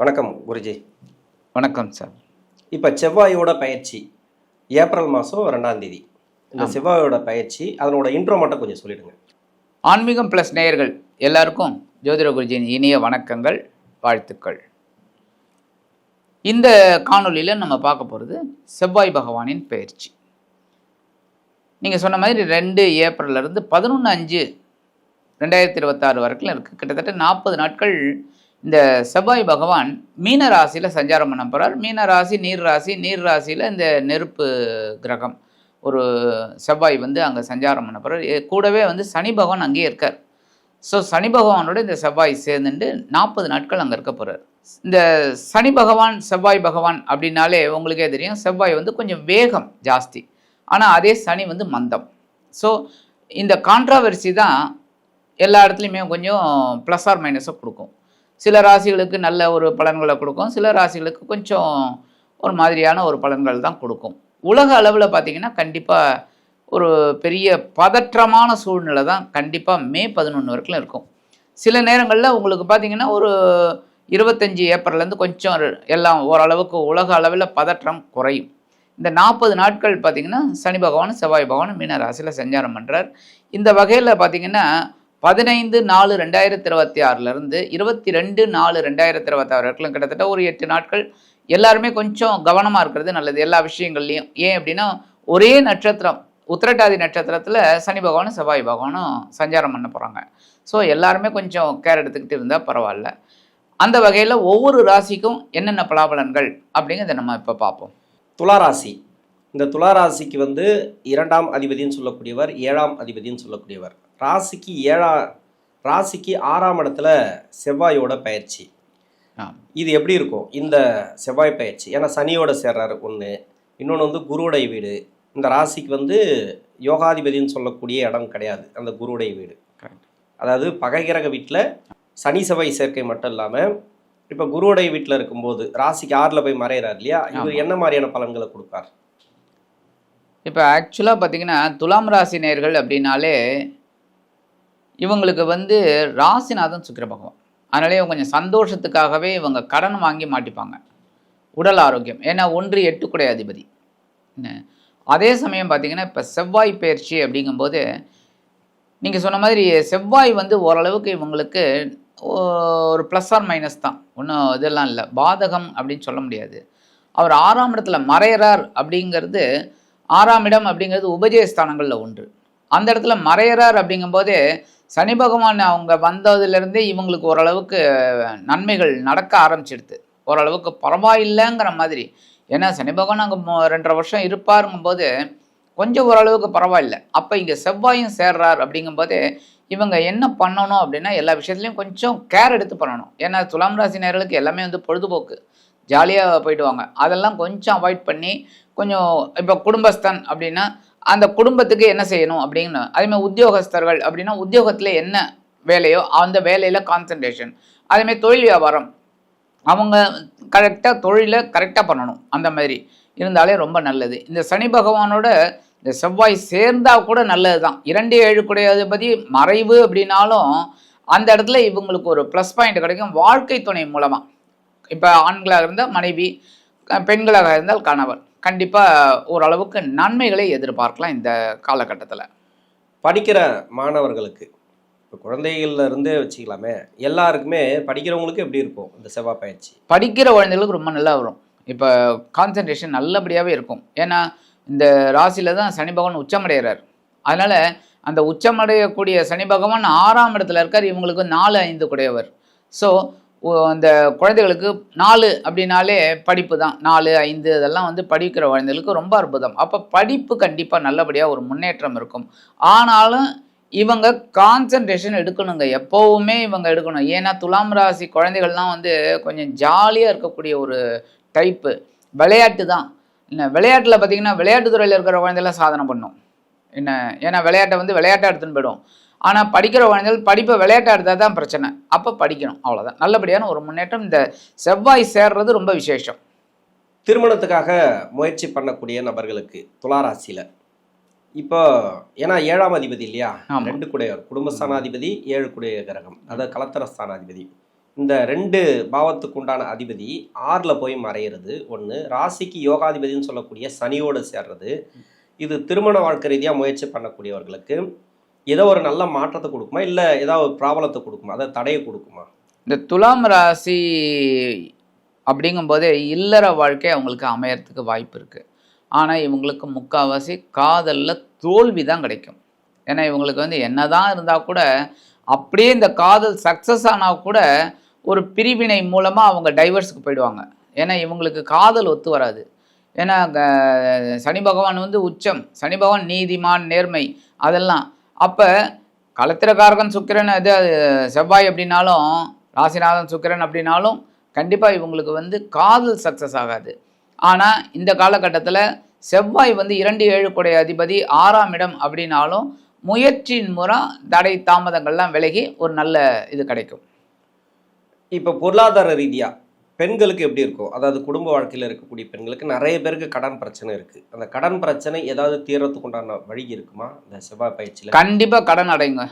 வணக்கம் குருஜி. வணக்கம் சார். இப்போ செவ்வாயோட பயிற்சி ஏப்ரல் மாதம் 2ஆம் தேதி. இந்த செவ்வாயோட பயிற்சி அதனோட இன்ட்ரோ மட்டும் கொஞ்சம் சொல்லிடுங்க. ஆன்மீகம் ப்ளஸ் நேயர்கள் எல்லாருக்கும் ஜோதிட குருஜியின் இனிய வணக்கங்கள், வாழ்த்துக்கள். இந்த காணொலியில் நம்ம பார்க்க போகிறது செவ்வாய் பகவானின் பயிற்சி. நீங்கள் சொன்ன மாதிரி 2 ஏப்ரல்லேருந்து 11/5/2026 வரைக்கும் இருக்குது. கிட்டத்தட்ட 40 நாட்கள் இந்த செவ்வாய் பகவான் மீன ராசியில் சஞ்சாரம் பண்ண போகிறார். மீன ராசி நீர் ராசி, நீர் ராசியில் இந்த நெருப்பு கிரகம் ஒரு செவ்வாய் அங்கே சஞ்சாரம் பண்ண போகிறார். கூடவே சனி பகவான் அங்கேயே இருக்கார். ஸோ சனி பகவானோட இந்த செவ்வாய் சேர்ந்துட்டு 40 நாட்கள் அங்கே இருக்க போகிறார். இந்த சனி பகவான் செவ்வாய் பகவான் அப்படின்னாலே உங்களுக்கே தெரியும், செவ்வாய் கொஞ்சம் வேகம் ஜாஸ்தி, ஆனால் அதே சனி மந்தம். ஸோ இந்த கான்ட்ராவர்சி தான் எல்லா இடத்துலையுமே கொஞ்சம் ப்ளஸ் ஆர் மைனஸை கொடுக்கும். சில ராசிகளுக்கு நல்ல ஒரு பலன்களை கொடுக்கும், சில ராசிகளுக்கு கொஞ்சம் ஒரு மாதிரியான ஒரு பலன்கள் தான் கொடுக்கும். உலக அளவில் பார்த்திங்கன்னா கண்டிப்பாக ஒரு பெரிய பதற்றமான சூழ்நிலை தான் கண்டிப்பாக மே 11 வரைக்கும் இருக்கும். சில நேரங்களில் உங்களுக்கு பார்த்திங்கன்னா ஒரு 25 ஏப்ரல்லேருந்து கொஞ்சம் எல்லாம் ஓரளவுக்கு உலக அளவில் பதற்றம் குறையும். இந்த 40 நாட்கள் பார்த்திங்கன்னா சனி பகவான் செவ்வாய் பகவான் மீன ராசியில் சஞ்சாரம் பண்ணுறார். இந்த வகையில் பார்த்திங்கன்னா 15/4/2026 22/4/2026 வரைக்கும் கிட்டத்தட்ட ஒரு 8 நாட்கள் எல்லாருமே கொஞ்சம் கவனமாக இருக்கிறது நல்லது எல்லா விஷயங்கள்லையும். ஏன் அப்படின்னா ஒரே நட்சத்திரம் உத்திரட்டாதி நட்சத்திரத்தில் சனி பகவானும் செவ்வாய் பகவானும் சஞ்சாரம் பண்ண போகிறாங்க. ஸோ எல்லாருமே கொஞ்சம் கேர் எடுத்துக்கிட்டு இருந்தால் பரவாயில்ல. அந்த வகையில் ஒவ்வொரு ராசிக்கும் என்னென்ன பலாபலன்கள் அப்படிங்கிறத நம்ம இப்போ பார்ப்போம். துளாராசி. இந்த துளாராசிக்கு 2ஆம் அதிபதினு சொல்லக்கூடியவர், 7ஆம் அதிபதினு சொல்லக்கூடியவர். ராசிக்கு 6ஆம் இடத்துல செவ்வாயோட பயிற்சி. இது எப்படி இருக்கும் இந்த செவ்வாய் பயிற்சி? ஏன்னா சனியோட சேர்றாரு ஒன்று, இன்னொன்று குருவுடைய வீடு. இந்த ராசிக்கு யோகாதிபதினு சொல்லக்கூடிய இடம் கிடையாது அந்த குருவுடைய வீடு. அதாவது பகைகிரக வீட்டில் சனி செவ்வாய் சேர்க்கை மட்டும் இல்லாமல் இப்போ குருவுடைய வீட்டில் இருக்கும்போது ராசிக்கு 6ல் போய் மறைகிறார் இல்லையா? இவர் என்ன மாதிரியான பலன்களை கொடுப்பார்? இப்போ ஆக்சுவலாக பார்த்தீங்கன்னா துலாம் ராசி நேயர்கள் அப்படின்னாலே இவங்களுக்கு ராசிநாதன் சுக்கிர பகவான். அதனாலே இவங்க கொஞ்சம் சந்தோஷத்துக்காகவே இவங்க கடன் வாங்கி மாட்டிப்பாங்க. உடல் ஆரோக்கியம், ஏன்னா 1 8 குடை அதிபதி. அதே சமயம் பார்த்திங்கன்னா இப்போ செவ்வாய் பயிற்சி அப்படிங்கும்போது நீங்கள் சொன்ன மாதிரி செவ்வாய் ஓரளவுக்கு இவங்களுக்கு ஒரு ப்ளஸ் ஆர் மைனஸ் தான், ஒன்றும் இதெல்லாம் இல்லை, பாதகம் அப்படின்னு சொல்ல முடியாது. அவர் 6ஆம் இடத்துல மறையிறார் அப்படிங்கிறது, 6ஆம் இடம் அப்படிங்கிறது உபஜயஸ்தானங்களில் ஒன்று. அந்த இடத்துல மறையிறார் அப்படிங்கும்போதே சனி பகவான் அவங்க வந்ததுலேருந்தே இவங்களுக்கு ஓரளவுக்கு நன்மைகள் நடக்க ஆரம்பிச்சிடுது, ஓரளவுக்கு பரவாயில்லைங்கிற மாதிரி. ஏன்னா சனி பகவான் அங்கே 2.5 வருஷம் இருப்பாருங்கும்போது கொஞ்சம் ஓரளவுக்கு பரவாயில்லை. அப்போ இங்கே செவ்வாயும் சேர்றார் அப்படிங்கும்போது இவங்க என்ன பண்ணணும் அப்படின்னா எல்லா விஷயத்துலையும் கொஞ்சம் கேர் எடுத்து பண்ணணும். ஏன்னா துலாம் ராசி நேயர்களுக்கு எல்லாமே பொழுதுபோக்கு, ஜாலியாக போயிடுவாங்க. அதெல்லாம் கொஞ்சம் அவாய்ட் பண்ணி கொஞ்சம் இப்போ குடும்பஸ்தன் அப்படின்னா அந்த குடும்பத்துக்கு என்ன செய்யணும் அப்படின்னு, அதேமாதிரி உத்தியோகஸ்தர்கள் அப்படின்னா உத்தியோகத்தில் என்ன வேலையோ அந்த வேலையில் கான்சன்ட்ரேஷன், அதேமாதிரி தொழில் வியாபாரம் அவங்க கரெக்டாக தொழிலை கரெக்டாக பண்ணணும். அந்த மாதிரி இருந்தாலே ரொம்ப நல்லது. இந்த சனி பகவானோட இந்த செவ்வாய் சேர்ந்தால் கூட நல்லது தான். 2 7 குடை அதிபதி மறைவு அப்படின்னாலும் அந்த இடத்துல இவங்களுக்கு ஒரு ப்ளஸ் பாயிண்ட் கிடைக்கும் வாழ்க்கை துணை மூலமாக. இப்போ ஆண்களாக இருந்தால் மனைவி, பெண்களாக இருந்தால் கணவர், கண்டிப்பாக ஓரளவுக்கு நன்மைகளை எதிர்பார்க்கலாம் இந்த காலகட்டத்தில். படிக்கிற மாணவர்களுக்கு, இப்போ குழந்தைகள்ல இருந்தே வச்சுக்கலாமே, எல்லாருக்குமே படிக்கிறவங்களுக்கு எப்படி இருக்கும் இந்த செவ்வாய் பயிற்சி? படிக்கிற குழந்தைகளுக்கு ரொம்ப நல்லா வரும். இப்போ கான்சன்ட்ரேஷன் நல்லபடியாகவே இருக்கும். ஏன்னா இந்த ராசியில் தான் சனி பகவான் உச்சமடைகிறார். அதனால் அந்த உச்சமடையக்கூடிய சனி பகவான் 6ஆம் இடத்துல இருக்கார். இவங்களுக்கு 4 5 குடையவர். ஸோ அந்த குழந்தைகளுக்கு 4 அப்படின்னாலே படிப்பு தான். 4 5 அதெல்லாம் படிக்கிற குழந்தைகளுக்கு ரொம்ப அற்புதம். அப்போ படிப்பு கண்டிப்பாக நல்லபடியாக ஒரு முன்னேற்றம் இருக்கும். ஆனாலும் இவங்க கான்சன்ட்ரேஷன் எடுக்கணுங்க, எப்போவுமே இவங்க எடுக்கணும். ஏன்னா துலாம் ராசி குழந்தைகள்லாம் கொஞ்சம் ஜாலியாக இருக்கக்கூடிய ஒரு டைப்பு. விளையாட்டு தான். என்ன விளையாட்டில் பார்த்திங்கன்னா விளையாட்டு துறையில் இருக்கிற குழந்தைலாம் சாதனை பண்ணும். என்ன ஏன்னா விளையாட்டை விளையாட்டாக எடுத்துன்னு போயிடும். ஆனால் படிக்கிற குழந்தைகள் படிப்பை விளையாட்டாக எடுத்தால் தான் பிரச்சனை. அப்போ படிக்கணும், அவ்வளோதான். நல்லபடியான ஒரு முன்னேற்றம். இந்த செவ்வாய் சேர்றது ரொம்ப விசேஷம். திருமணத்துக்காக முயற்சி பண்ணக்கூடிய நபர்களுக்கு துளாராசியில் இப்போ ஏன்னா 7ஆம் அதிபதி இல்லையா, 2 குடையவர், குடும்பஸ்தானாதிபதி 7 குடைய கிரகம், அதாவது கலத்தர ஸ்தானாதிபதி. இந்த 2 பாவத்துக்கு உண்டான அதிபதி 6ல் போய் மறையிறது ஒன்று, ராசிக்கு யோகாதிபதினு சொல்லக்கூடிய சனியோடு சேர்றது. இது திருமண வாழ்க்கை ரீதியாக முயற்சி பண்ணக்கூடியவர்களுக்கு ஏதோ ஒரு நல்ல மாற்றத்தை கொடுக்குமா, இல்லை ஏதாவது ஒரு ப்ராபலத்தை கொடுக்குமா, அதை தடையை கொடுக்குமா? இந்த துலாம் ராசி அப்படிங்கும்போதே இல்லற வாழ்க்கை அவங்களுக்கு அமையறதுக்கு வாய்ப்பு இருக்குது. ஆனால் இவங்களுக்கு முக்கால்வாசி காதலில் தோல்வி தான் கிடைக்கும். ஏன்னா இவங்களுக்கு வந்து என்னதான் இருந்தால் கூட அப்படியே இந்த காதல் சக்ஸஸ் ஆனால் கூட ஒரு பிரிவினை மூலமாக அவங்க டைவர்ஸுக்கு போயிடுவாங்க. ஏன்னா இவங்களுக்கு காதல் ஒத்து வராது. ஏன்னா சனி பகவான் வந்து உச்சம், சனி பகவான் நீதிமான், நேர்மை அதெல்லாம். அப்போ களத்திரக்காரகன் சுக்கிரன் அது செவ்வாய் அப்படின்னாலும், ராசிநாதன் சுக்கிரன் அப்படின்னாலும் கண்டிப்பாக இவங்களுக்கு வந்து காதல் சக்ஸஸ் ஆகாது. ஆனால் இந்த காலகட்டத்தில் செவ்வாய் வந்து 2-7 குடை அதிபதி 6ஆம் இடம் அப்படின்னாலும் முயற்சியின் மூலம் தடை தாமதங்கள்லாம் விலகி ஒரு நல்ல இது கிடைக்கும். இப்போ பொருளாதார ரீதியாக பெண்களுக்கு எப்படி இருக்கும்? அதாவது குடும்ப வாழ்க்கையில் இருக்கக்கூடிய பெண்களுக்கு நிறைய பேருக்கு கடன் பிரச்சனை இருக்குது. அந்த கடன் பிரச்சனை ஏதாவது தீர்றதுக்கு உண்டான வழி இருக்குமா இந்த செவ்வாய் பயிற்சியில்? கண்டிப்பாக கடன் அடையுங்க,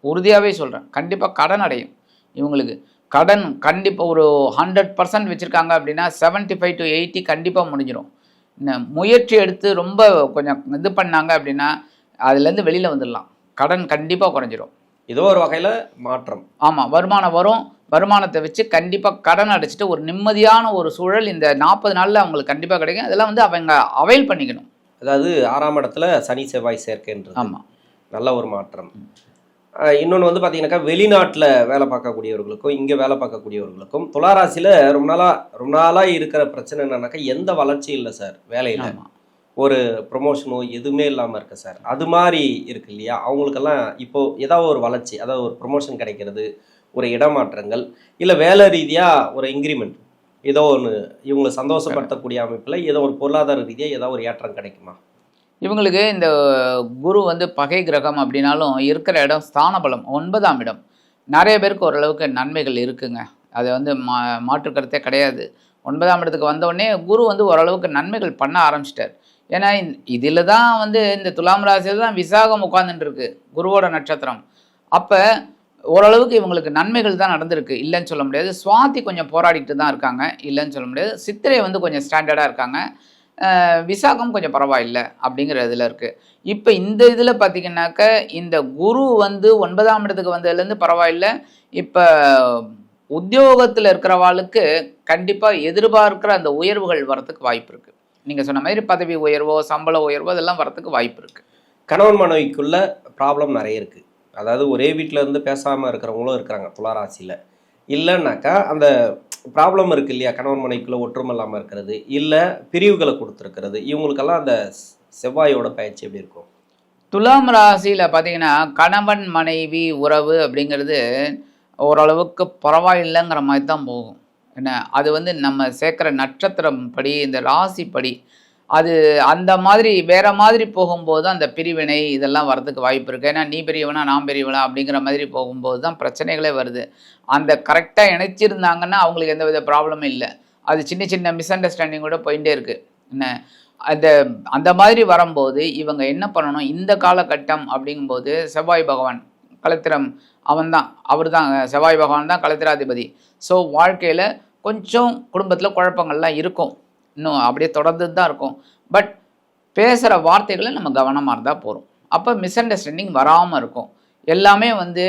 உறுதியாகவே சொல்கிறேன். கண்டிப்பாக கடன் அடையும். இவங்களுக்கு கடன் கண்டிப்பாக ஒரு 100% வச்சுருக்காங்க அப்படின்னா 75 to 80 கண்டிப்பாக முடிஞ்சிடும். முயற்சி எடுத்து ரொம்ப கொஞ்சம் இது பண்ணாங்க அப்படின்னா அதுலேருந்து வெளியில் வந்துடலாம். கடன் கண்டிப்பாக குறைஞ்சிரும். ஏதோ ஒரு வகையில் மாற்றம். ஆமாம், வருமானம் வரும். வருமானத்தை வச்சு கண்டிப்பாக கடன் அடைச்சிட்டு ஒரு நிம்மதியான ஒரு சூழல் இந்த 40 நாளில் அவங்களுக்கு கண்டிப்பாக கிடைக்கும். அதெல்லாம் வந்து அவங்க அவைல் பண்ணிக்கணும். அதாவது 6ஆம் இடத்துல சனி செவ்வாய் சேர்க்கைன்றது ஆமாம், நல்ல ஒரு மாற்றம். இன்னொன்று வந்து பார்த்தீங்கன்னாக்கா வெளிநாட்டில் வேலை பார்க்கக்கூடியவர்களுக்கும் இங்கே வேலை பார்க்கக்கூடியவர்களுக்கும் துளாராசியில் ரொம்ப நாளாக இருக்கிற பிரச்சனை என்னன்னாக்கா எந்த வளர்ச்சியும் இல்லை சார் வேலையில். ஒரு ப்ரொமோஷனோ எதுவுமே இல்லாமல் இருக்கு சார். அது மாதிரி இருக்கு இல்லையா? அவங்களுக்கெல்லாம் இப்போது ஏதாவது ஒரு வளர்ச்சி, அதாவது ஒரு ப்ரொமோஷன் கிடைக்கிறது, ஒரு இடமாற்றங்கள், இல்லை வேலை ரீதியாக ஒரு இன்க்ரிமெண்ட், ஏதோ ஒன்று இவங்களை சந்தோஷப்படுத்தக்கூடிய அமைப்பில் ஏதோ ஒரு பொருளாதார ரீதியாக ஏதோ ஒரு ஏற்றம் கிடைக்குமா? இவங்களுக்கு இந்த குரு வந்து பகை கிரகம் அப்படின்னாலும் இருக்கிற இடம் ஸ்தானபலம் 9ஆம் இடம். நிறைய பேருக்கு ஓரளவுக்கு நன்மைகள் இருக்குங்க. அதை வந்து மாற்றுக்கருத்தே கிடையாது. 9ஆம் இடத்துக்கு வந்தோடனே குரு வந்து ஓரளவுக்கு நன்மைகள் பண்ண ஆரம்பிச்சிட்டார். ஏன்னா இதில் தான் வந்து இந்த துலாம் ராசியில் தான் விசாகம் உட்காந்துட்டு இருக்கு, குருவோட நட்சத்திரம். அப்போ ஓரளவுக்கு இவங்களுக்கு நன்மைகள் தான் நடந்திருக்கு, இல்லைன்னு சொல்ல முடியாது. சுவாதி கொஞ்சம் போராடிட்டு தான் இருக்காங்க, இல்லைன்னு சொல்ல முடியாது. சித்திரை வந்து கொஞ்சம் ஸ்டாண்டர்டாக இருக்காங்க. விசாகம் கொஞ்சம் பரவாயில்லை அப்படிங்கிற இதில் இருக்குது. இப்போ இந்த இதில் பார்த்திங்கனாக்க இந்த குரு வந்து 9ஆம் இடத்துக்கு வந்ததுலேருந்து பரவாயில்லை. இப்போ உத்தியோகத்தில் இருக்கிறவாளுக்கு கண்டிப்பாக எதிர்பார்க்கிற அந்த உயர்வுகள் வரத்துக்கு வாய்ப்பு இருக்குது. நீங்கள் சொன்ன மாதிரி பதவி உயர்வோ சம்பள உயர்வோ அதெல்லாம் வரத்துக்கு வாய்ப்பு இருக்குது. கணவன் மனைவிக்குள்ள ப்ராப்ளம் நிறைய இருக்குது. அதாவது ஒரே வீட்டில் இருந்து பேசாமல் இருக்கிறவங்களும் இருக்கிறாங்க துளாராசியில். இல்லைன்னாக்கா அந்த ப்ராப்ளம் இருக்குது இல்லையா, கணவன் மனைவிக்குள்ளே ஒற்றுமை இல்லாமல் இருக்கிறது, இல்லை பிரிவுகளை கொடுத்துருக்கிறது, இவங்களுக்கெல்லாம் அந்த செவ்வாயோட பயிற்சி எப்படி இருக்கும்? துலாம் ராசியில் பார்த்தீங்கன்னா கணவன் மனைவி உறவு அப்படிங்கிறது ஓரளவுக்கு பரவாயில்லைங்கிற மாதிரி தான் போகும். என்ன அது வந்து நம்ம சேர்க்குற நட்சத்திரம் படி, இந்த ராசி படி, அது அந்த மாதிரி வேற மாதிரி போகும்போது அந்த பிரிவினை இதெல்லாம் வரதுக்கு வாய்ப்பு இருக்குது. ஏன்னா நீ பெரியவனா நான் பெரியவனா அப்படிங்கிற மாதிரி போகும்போது தான் பிரச்சனைகளே வருது. அந்த கரெக்டாக இணைச்சிருந்தாங்கன்னா அவங்களுக்கு எந்த வித ப்ராப்ளமும் இல்லை. அது சின்ன சின்ன மிஸ் அண்டர்ஸ்டாண்டிங் கூட போயிட்டே இருக்குது. என்ன அந்த மாதிரி வரும்போது இவங்க என்ன பண்ணணும், இந்த காலகட்டம் அப்படிங்கும்போது செவ்வாய் பகவான் களத்திரம் அவர் தான் செவ்வாய் பகவான் தான் களத்திராதிபதி. ஸோ வாழ்க்கையில் கொஞ்சம் குடும்பத்தில் குழப்பங்கள்லாம் இருக்கும், இன்னும் அப்படியே தொடர்ந்து தான் இருக்கும். பட் பேசுகிற வார்த்தைகளை நம்ம கவனமாக இருந்தால் போகிறோம். அப்போ மிஸ் அண்டர்ஸ்டாண்டிங் வராமல் இருக்கும். எல்லாமே வந்து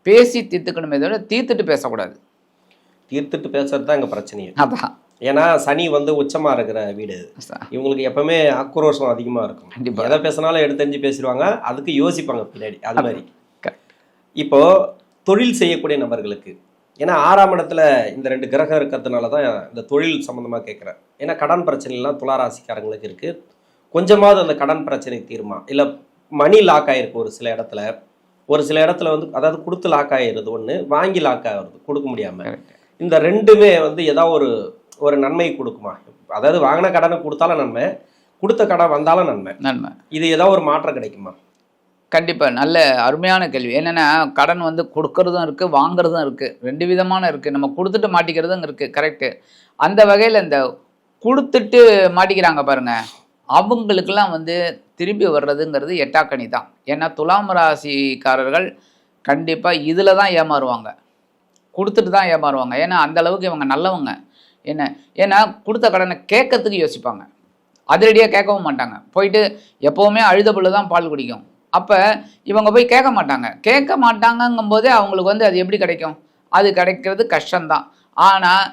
பேசி தீர்த்துக்கணுமே தவிர தீர்த்துட்டு பேசக்கூடாது. தீர்த்துட்டு பேசுறது தான் இங்கே பிரச்சனையே. அதான், ஏன்னா சனி வந்து உச்சமாக இருக்கிற வீடு, இவங்களுக்கு எப்பவுமே ஆக்ரோஷம் அதிகமாக இருக்கும். கண்டிப்பாக எதை பேசினாலும் எடுத்து தெரிஞ்சு பேசிடுவாங்க, அதுக்கு யோசிப்பாங்க பின்னாடி. அது மாதிரி இப்போது தொழில் செய்யக்கூடிய நபர்களுக்கு, ஏன்னா 6ஆம் இடத்துல இந்த 2 கிரகம் இருக்கிறதுனால தான் இந்த தொழில் சம்மந்தமாக கேட்குறேன். ஏன்னா கடன் பிரச்சனைலாம் துளாராசிக்காரங்களுக்கு இருக்குது. கொஞ்சமாவது அந்த கடன் பிரச்சனை தீருமா, இல்லை மணி லாக் ஆகிருக்கு ஒரு சில இடத்துல வந்து, அதாவது கொடுத்து லாக் ஆகிடுறது ஒன்று, வாங்கி லாக் ஆகிறது கொடுக்க முடியாமல். இந்த ரெண்டுமே வந்து ஏதாவது ஒரு நன்மை கொடுக்குமா? அதாவது வாங்கின கடனை கொடுத்தாலும் நன்மை, கொடுத்த கடன் வந்தாலும் நன்மை. இது ஏதாவது ஒரு மாற்றம் கிடைக்குமா? கண்டிப்பாக நல்ல அருமையான கேள்வி. என்னென்னா கடன் வந்து கொடுக்கறதும் இருக்குது, வாங்குறதும் இருக்குது, 2 விதமான இருக்குது. நம்ம கொடுத்துட்டு மாட்டிக்கிறதும் இருக்குது, கரெக்டு. அந்த வகையில் இந்த கொடுத்துட்டு மாட்டிக்கிறாங்க பாருங்கள், அவங்களுக்கெல்லாம் வந்து திரும்பி வர்றதுங்கிறது எட்டாக்கணி தான். ஏன்னா துலாம் ராசிக்காரர்கள் கண்டிப்பாக இதில் தான் ஏமாறுவாங்க. கொடுத்துட்டு தான் ஏமாறுவாங்க. ஏன்னா அந்த அளவுக்கு இவங்க நல்லவங்க. என்ன ஏன்னா கொடுத்த கடனை கேட்கறதுக்கு யோசிப்பாங்க, அதிரடியாக கேட்கவும் மாட்டாங்க. போயிட்டு எப்போவுமே அழுத புல்லு தான் பால் குடிக்கும். அப்போ இவங்க போய் கேட்க மாட்டாங்க. கேட்க மாட்டாங்கங்கும் போதே அவங்களுக்கு வந்து அது எப்படி கிடைக்கும்? அது கிடைக்கிறது கஷ்டம்தான். ஆனால்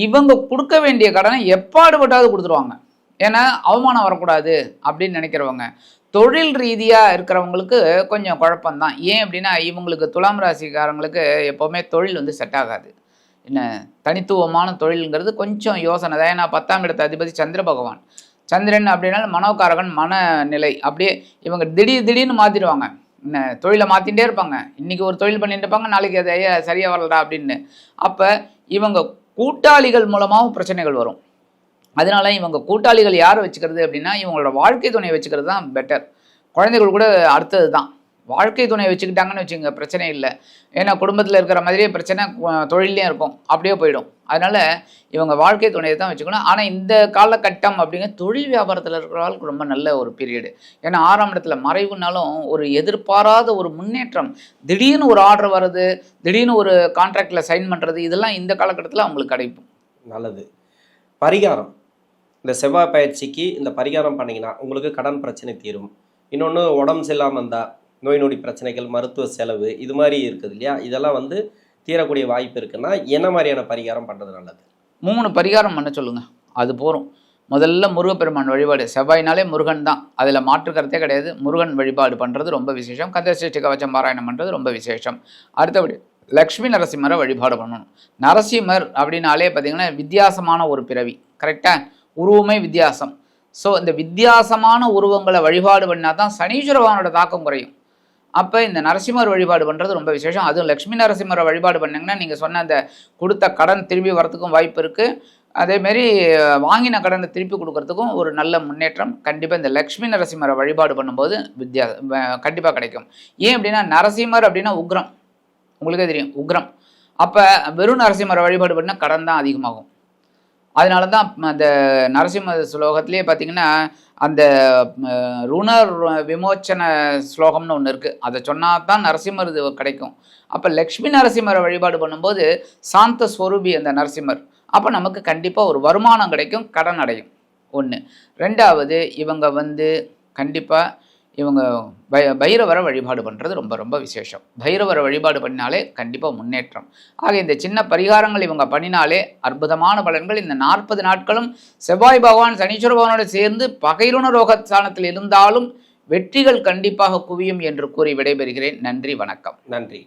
இவங்க கொடுக்க வேண்டிய கடனை எப்பாடுபட்டாவது கொடுத்துருவாங்க. ஏன்னா அவமானம் வரக்கூடாது அப்படின்னு நினைக்கிறவங்க. தொழில் ரீதியாக இருக்கிறவங்களுக்கு கொஞ்சம் குழப்பம்தான். ஏன் அப்படின்னா இவங்களுக்கு துலாம் ராசிக்காரங்களுக்கு எப்போவுமே தொழில் வந்து செட் ஆகாது. என்ன தனித்துவமான தொழிலுங்கிறது கொஞ்சம் யோசனை தான். ஏன்னா 10ஆம் இடத்து அதிபதி சந்திர பகவான். சந்திரன் அப்படின்னாலும் மனோகாரகன், மனநிலை. அப்படியே இவங்க திடீர்னு மாற்றிடுவாங்க. என்ன தொழிலை மாற்றிகிட்டே இருப்பாங்க. இன்றைக்கி ஒரு தொழில் பண்ணிட்டு இருப்பாங்க, நாளைக்கு அது சரியாக வரலடா அப்படின்னு. அப்போ இவங்க கூட்டாளிகள் மூலமாகவும் பிரச்சனைகள் வரும். அதனால இவங்க கூட்டாளிகள் யாரை வச்சுக்கிறது அப்படின்னா இவங்களோட வாழ்க்கை துணையை வச்சுக்கிறது தான் பெட்டர். குழந்தைகள் கூட அடுத்தது தான். வாழ்க்கை துணையை வச்சுக்கிட்டாங்கன்னு வச்சுங்க பிரச்சனை இல்லை. ஏன்னா குடும்பத்தில் இருக்கிற மாதிரியே பிரச்சனை தொழிலையும் இருக்கும், அப்படியே போயிடும். அதனால் இவங்க வாழ்க்கை துணையை தான் வச்சுக்கணும். ஆனால் இந்த காலகட்டம் அப்படிங்கிற தொழில் வியாபாரத்தில் இருக்கிறவங்களுக்கு ரொம்ப நல்ல ஒரு பீரியடு. ஏன்னா 6ஆம் இடத்துல மறைவுனாலும் ஒரு எதிர்பாராத ஒரு முன்னேற்றம், திடீர்னு ஒரு ஆர்டர் வர்றது, திடீர்னு ஒரு கான்ட்ராக்டில் சைன் பண்ணுறது, இதெல்லாம் இந்த காலகட்டத்தில் அவங்களுக்கு கிடைக்கும். நல்லது. பரிகாரம், இந்த செவ்வாய் பயிற்சிக்கு இந்த பரிகாரம் பண்ணிங்கன்னா உங்களுக்கு கடன் பிரச்சனை தீரும். இன்னொன்று உடம்பு சரியில்லாமல் இருந்தால் நோய் நொடி பிரச்சனைகள், மருத்துவ செலவு, இது மாதிரி இருக்குது இல்லையா, இதெல்லாம் வந்து தீரக்கூடிய வாய்ப்பு இருக்குன்னா என்ன மாதிரியான பரிகாரம் பண்ணுறது நல்லது? 3 பரிகாரம் பண்ண சொல்லுங்கள், அது போகும். முதல்ல முருகப்பெருமான் வழிபாடு. செவ்வாய்னாலே முருகன் தான், அதில் மாற்றுக்கருத்தே கிடையாது. முருகன் வழிபாடு பண்ணுறது ரொம்ப விசேஷம். கந்தசஷ்டி கவச்சம் பாராயணம் பண்ணுறது ரொம்ப விசேஷம். அடுத்தபடி லக்ஷ்மி நரசிம்மரை வழிபாடு பண்ணணும். நரசிம்மர் அப்படின்னாலே பார்த்தீங்கன்னா வித்தியாசமான ஒரு பிறவி, கரெக்டாக? உருவமே வித்தியாசம். ஸோ இந்த வித்தியாசமான உருவங்களை வழிபாடு பண்ணால் தான் சனீஸ்வர பகவானோட தாக்கம் குறையும். அப்போ இந்த நரசிம்மர் வழிபாடு பண்ணுறது ரொம்ப விசேஷம். அதுவும் லக்ஷ்மி நரசிம்மரை வழிபாடு பண்ணிங்கன்னா நீங்கள் சொன்ன அந்த கொடுத்த கடன் திரும்பி வரத்துக்கும் வாய்ப்பு இருக்குது. அதேமாரி வாங்கின கடனை திருப்பி கொடுக்கறதுக்கும் ஒரு நல்ல முன்னேற்றம் கண்டிப்பாக இந்த லக்ஷ்மி நரசிம்மரை வழிபாடு பண்ணும்போது கண்டிப்பாக கிடைக்கும். ஏன் அப்படின்னா நரசிம்மர் அப்படின்னா உக்ரம், உங்களுக்கே தெரியும் உக்ரம். அப்போ வெறும் நரசிம்மரை வழிபாடு பண்ணால் கடன் தான் அதிகமாகும். அதனால தான் அந்த நரசிம்ம ஸ்லோகத்திலே பார்த்திங்கன்னா அந்த ருணர் விமோச்சன ஸ்லோகம்னு ஒன்று இருக்குது. அதை சொன்னால் தான் நரசிம்மர் இது கிடைக்கும். அப்போ லக்ஷ்மி நரசிம்மரை வழிபாடு பண்ணும்போது சாந்த ஸ்வரூபி அந்த நரசிம்மர். அப்போ நமக்கு கண்டிப்பாக ஒரு வருமானம் கிடைக்கும், கடன் அடையும். 1. 2வது இவங்க வந்து கண்டிப்பாக இவங்க பைரவரை வழிபாடு பண்ணுறது ரொம்ப ரொம்ப விசேஷம். பைரவரை வழிபாடு பண்ணினாலே கண்டிப்பாக முன்னேற்றம். ஆக இந்த சின்ன பரிகாரங்கள் இவங்க பண்ணினாலே அற்புதமான பலன்கள். இந்த 40 நாட்களும் செவ்வாய் பகவான் சனீஸ்வர பகவானோடு சேர்ந்து பகைருண ரோகஸ்தானத்தில் இருந்தாலும் வெற்றிகள் கண்டிப்பாக குவியும் என்று கூறி விடைபெறுகிறேன். நன்றி, வணக்கம். நன்றி.